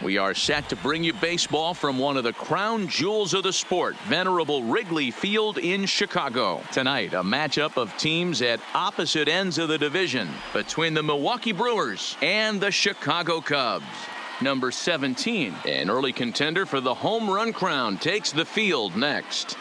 We are set to bring you baseball from one of the crown jewels of the sport, venerable Wrigley Field in Chicago. Tonight, a matchup of teams at opposite ends of the division between the Milwaukee Brewers and the Chicago Cubs. Number 17, an early contender for the home run crown, takes the field next.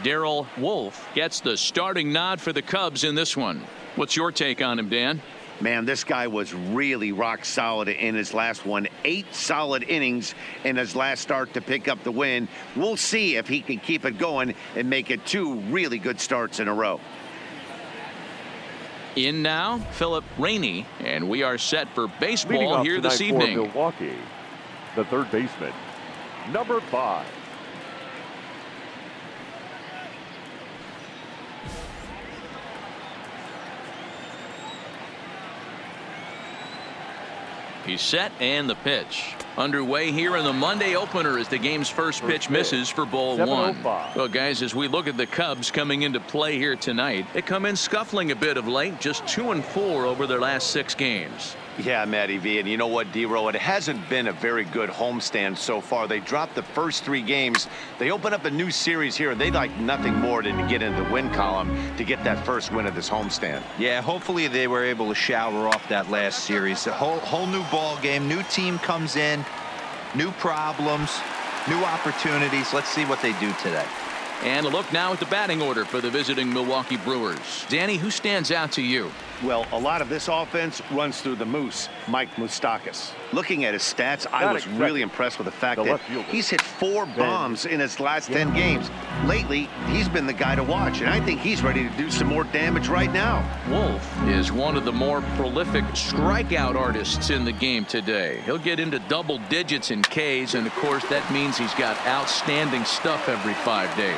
Darrell Wolf gets the starting nod for the Cubs in this one. What's your take on him, Dan? Man, this guy was really rock solid in his last one. 8 solid innings in his last start to pick up the win. We'll see if he can keep it going and make it 2 really good starts in a row. In now, Philip Rainey, and we are set for baseball here this evening. For Milwaukee, the third baseman, number 5. He's set, and the pitch. Underway here in the Monday opener as the game's first pitch misses for ball 1. Well, guys, as we look at the Cubs coming into play here tonight, they come in scuffling a bit of late, just 2-4 over their last 6 games. Yeah, Matty V, and you know what, D-Row, it hasn't been a very good homestand so far. They dropped the first 3 games. They open up a new series here, and they'd like nothing more than to get into the win column to get that first win of this homestand. Yeah, hopefully they were able to shower off that last series. A whole new ball game, new team comes in, new problems, new opportunities. Let's see what they do today. And a look now at the batting order for the visiting Milwaukee Brewers. Danny, who stands out to you? Well, a lot of this offense runs through the Moose, Mike Moustakas. Looking at his stats, I was really impressed with the fact that he's hit 4 bombs in his last 10 games. Lately, he's been the guy to watch, and I think he's ready to do some more damage right now. Wolf is one of the more prolific strikeout artists in the game today. He'll get into double digits in Ks, and of course that means he's got outstanding stuff every 5 days.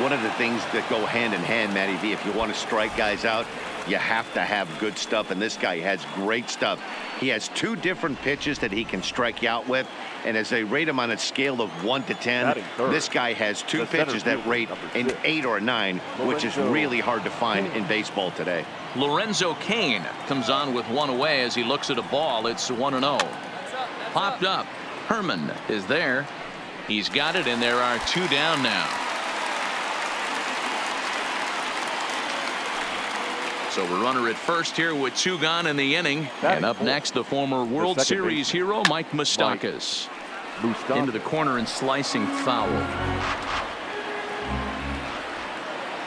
One of the things that go hand in hand, Matty V, if you want to strike guys out, you have to have good stuff, and this guy has great stuff. He has 2 different pitches that he can strike you out with, and as they rate him on a scale of 1 to 10, this guy has 2 pitches that rate an 8 or a 9, which is really hard to find in baseball today. Lorenzo Cain comes on with 1 away as he looks at a ball. It's 1-0. Popped up. Herman is there. He's got it, and there are 2 down now. So we're runner at first here with 2 gone in the inning. And up next, the former World Series hero, Mike Moustakas. Into the corner and slicing foul.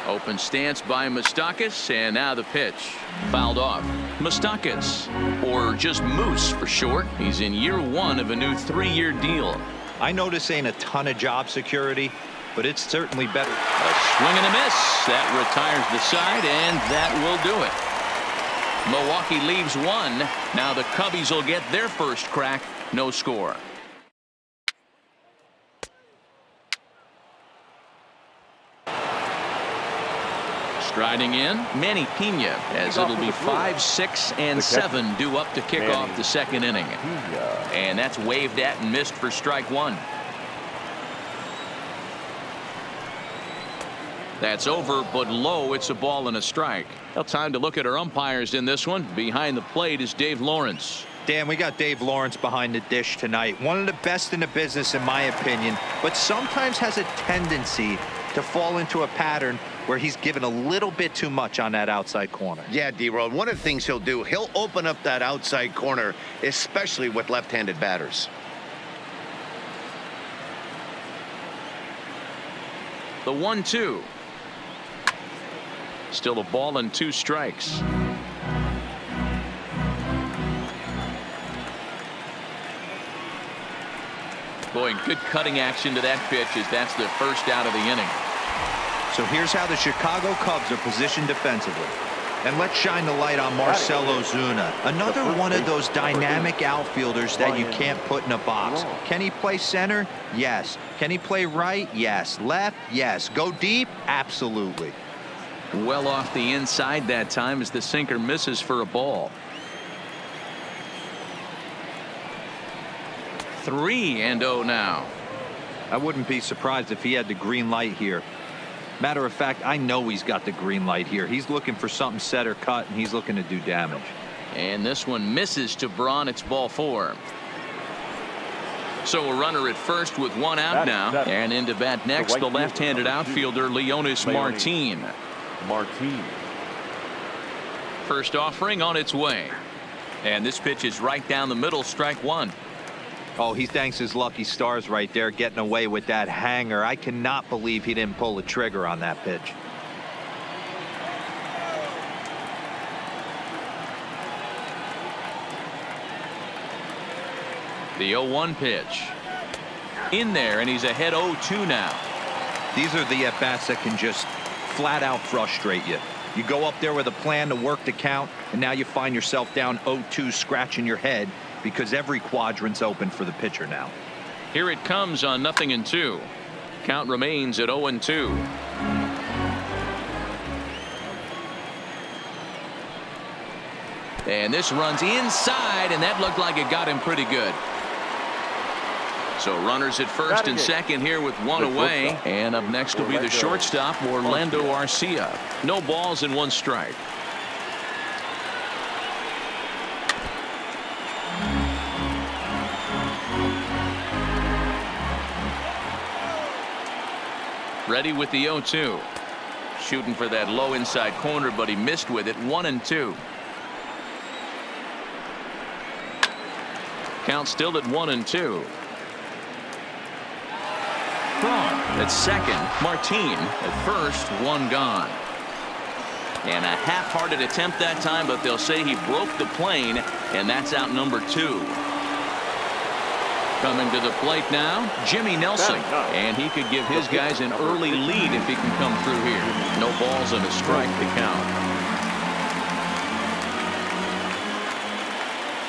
Open stance by Moustakas, and now the pitch. Fouled off. Moustakas, or just Moose for short. He's in year 1 of a new 3-year deal. I know this ain't a ton of job security, but it's certainly better. A swing and a miss. That retires the side, and that will do it. Milwaukee leaves 1. Now the Cubbies will get their first crack. No score. Striding in, Manny Pena, as it'll be 5, 6, and 7 due up to kick off the second inning. And that's waved at and missed for strike 1. That's over, but low. It's a ball and a strike. Well, time to look at our umpires in this one. Behind the plate is Dave Lawrence. Dan, we got Dave Lawrence behind the dish tonight. One of the best in the business, in my opinion, but sometimes has a tendency to fall into a pattern where he's given a little bit too much on that outside corner. Yeah, D-Row, one of the things he'll do, he'll open up that outside corner, especially with left-handed batters. The 1-2. Still a ball and 2 strikes. Boy, good cutting action to that pitch as that's the first out of the inning. So here's how the Chicago Cubs are positioned defensively. And let's shine the light on Marcell Ozuna, another one of those dynamic outfielders that you can't put in a box. Can he play center? Yes. Can he play right? Yes. Left? Yes. Go deep? Absolutely. Well off the inside that time as the sinker misses for a ball. 3-0 now. I wouldn't be surprised if he had the green light here. Matter of fact, I know he's got the green light here. He's looking for something set or cut, and he's looking to do damage. And this one misses to Braun. It's ball 4. So a runner at first with one out now. And into bat next, the left-handed outfielder, Leonys Martin. First offering on its way. And this pitch is right down the middle, strike 1. Oh, he thanks his lucky stars right there, getting away with that hanger. I cannot believe he didn't pull the trigger on that pitch. The 0-1 pitch. In there, and he's ahead 0-2 now. These are the at-bats that can just flat out frustrate you. You go up there with a plan to work the count, and now you find yourself down 0-2 scratching your head because every quadrant's open for the pitcher now. Here it comes on 0-2. Count remains at 0-2. And this runs inside, and that looked like it got him pretty good. So runners at first and second here with one away. And up next will be the shortstop, Orlando Arcia. No balls and 1 strike. Ready with the 0-2. Shooting for that low inside corner, but he missed with it. 1-2. Count still at 1-2. Braun at second. Martin at first. 1 gone. And a half-hearted attempt that time, but they'll say he broke the plane, and that's out number 2. Coming to the plate now, Jimmy Nelson. And he could give his guys an early lead if he can come through here. No balls and a strike to count.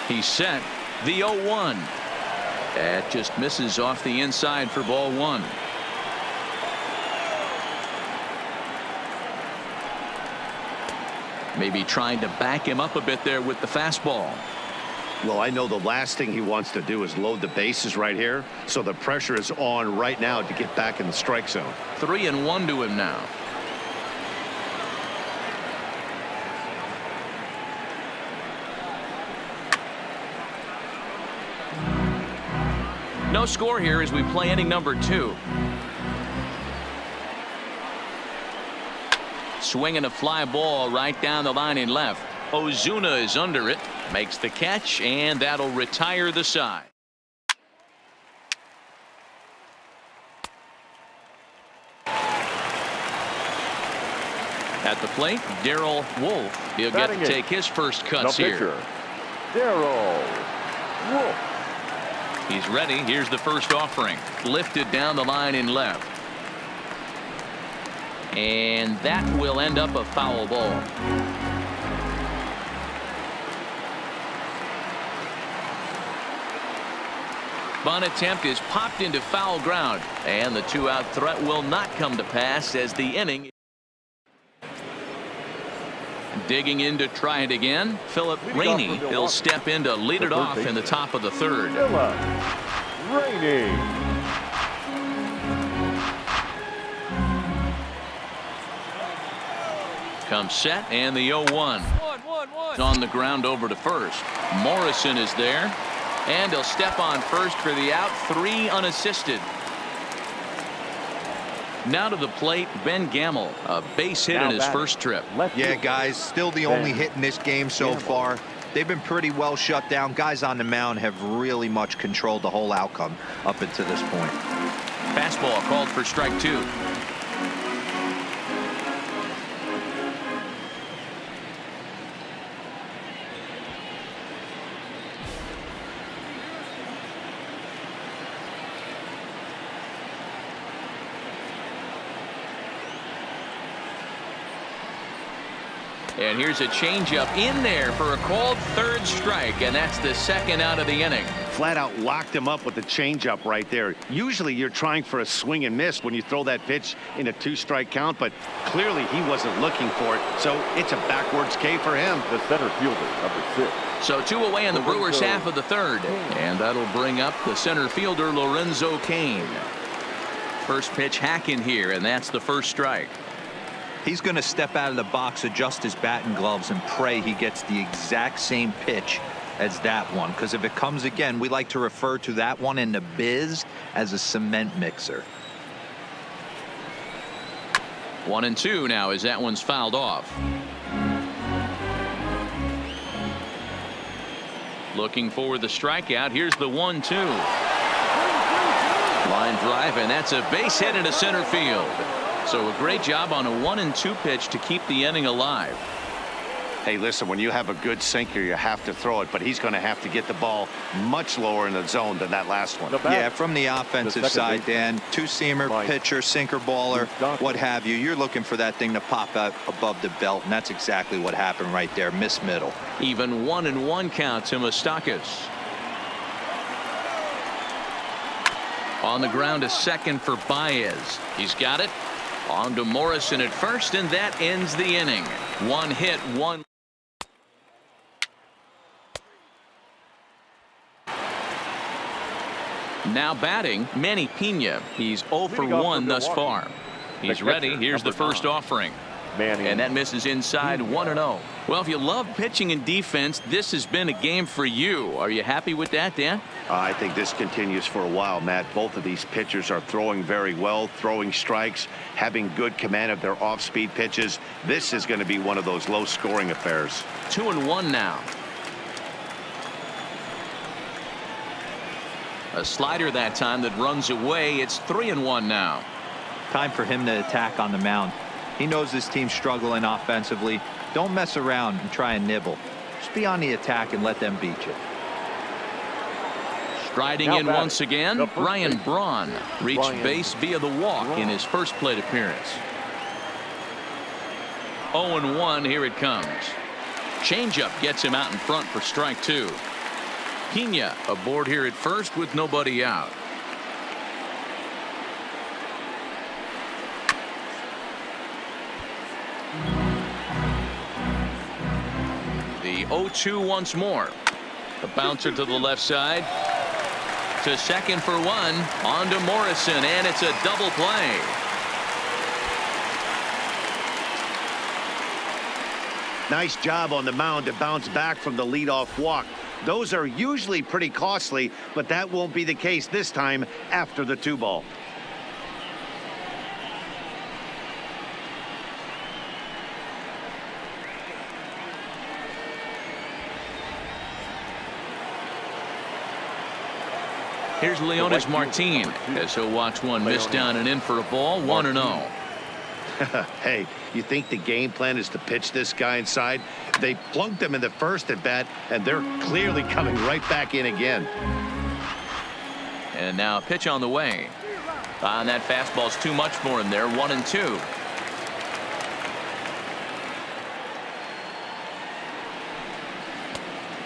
He's set. The 0-1. That just misses off the inside for ball 1. Maybe trying to back him up a bit there with the fastball. Well, I know the last thing he wants to do is load the bases right here. So the pressure is on right now to get back in the strike zone. 3-1 to him now. No score here as we play inning number 2. Swinging a fly ball right down the line in left. Ozuna is under it, makes the catch, and that'll retire the side. At the plate, Darrell Wolf. He'll get to take his first cuts here. Darrell Wolf. He's ready. Here's the first offering. Lifted down the line in left. And that will end up a foul ball. Bunt attempt is popped into foul ground. And the 2-out threat will not come to pass as the inning. Digging in to try it again, Philip Rainey. He'll step in to lead it off in the top of the 3rd. Philip Rainey. Comes set, and the 0-1. On the ground over to first. Morrison is there, and he'll step on first for the out. 3 unassisted. Now to the plate, Ben Gamel, a base hit in his first trip. Yeah, guys, still the only hit in this game so far. They've been pretty well shut down. Guys on the mound have really much controlled the whole outcome up until this point. Fastball called for strike 2. And here's a changeup in there for a called 3rd strike, and that's the 2nd out of the inning. Flat out locked him up with the changeup right there. Usually you're trying for a swing and miss when you throw that pitch in a 2-strike count, but clearly he wasn't looking for it. So it's a backwards K for him. The center fielder, number 6. So 2 away in the Brewers half of the 3rd. And that'll bring up the center fielder, Lorenzo Cain. First pitch hack in here, and that's the 1st strike. He's going to step out of the box, adjust his batting gloves, and pray he gets the exact same pitch as that one. Because if it comes again, we like to refer to that one in the biz as a cement mixer. 1-2 now as that one's fouled off. Looking for the strikeout. Here's the 1-2. Line drive, and that's a base hit into center field. So a great job on a 1-2 pitch to keep the inning alive. Hey, listen, when you have a good sinker, you have to throw it, but he's going to have to get the ball much lower in the zone than that last one. Yeah, from the offensive side, Dan, two-seamer, pitcher, sinker baller, what have you. You're looking for that thing to pop out above the belt, and that's exactly what happened right there. Miss middle. Even 1-1 count to Moustakas. On the ground, a second for Baez. He's got it. On to Morrison at first, and that ends the inning. One hit, one. Now batting, Manny Pena. He's 0 for 1 thus far. He's ready. Here's the first offering. And that misses inside. 1-0. Well, if you love pitching and defense, this has been a game for you. Are you happy with that, Dan? I think this continues for a while, Matt. Both of these pitchers are throwing very well, throwing strikes, having good command of their off-speed pitches. This is going to be one of those low-scoring affairs. 2-1 now. A slider that time that runs away. It's 3-1 now. Time for him to attack on the mound. He knows this team's struggling offensively. Don't mess around and try and nibble. Just be on the attack and let them beat you. Striding in once again, Ryan Braun reached base via the walk in his first plate appearance. 0-1, here it comes. Changeup gets him out in front for strike 2. Pena aboard here at first with nobody out. The 0-2 once more. The bouncer to the left side. To second for 1. On to Morrison, and it's a double play. Nice job on the mound to bounce back from the leadoff walk. Those are usually pretty costly, but that won't be the case this time after the 2-ball. Here's Leonis Martin as he'll watch one miss down and in for a ball. 1-0. Hey, you think the game plan is to pitch this guy inside? They plunked him in the first at bat, and they're clearly coming right back in again. And now a pitch on the way. And that fastball's too much for him there. 1-2.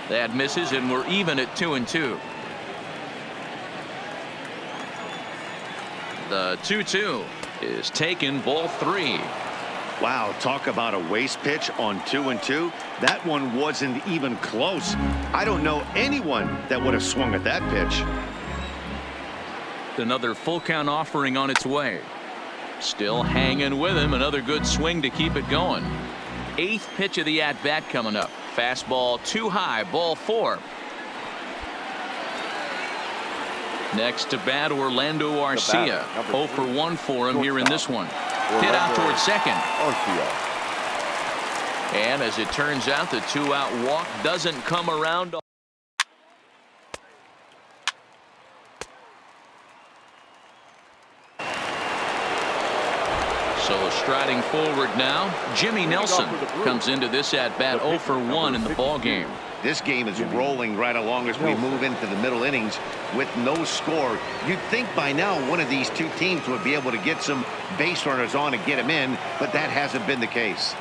That misses, and we're even at 2-2. The 2-2 is taken, ball 3. Wow, talk about a waste pitch on 2-2. That one wasn't even close. I don't know anyone that would have swung at that pitch. Another full count offering on its way. Still hanging with him. Another good swing to keep it going. 8th pitch of the at bat coming up. Fastball too high, ball 4. Next to bat, Orlando Arcia. 0 for 1 for him here in this one. Hit out towards second. And as it turns out, the 2-out walk doesn't come around. So striding forward now, Jimmy Nelson comes into this at bat 0 for 1 in the ball game. This game is rolling right along as we move into the middle innings with no score. You'd think by now one of these two teams would be able to get some base runners on and get them in, but that hasn't been the case.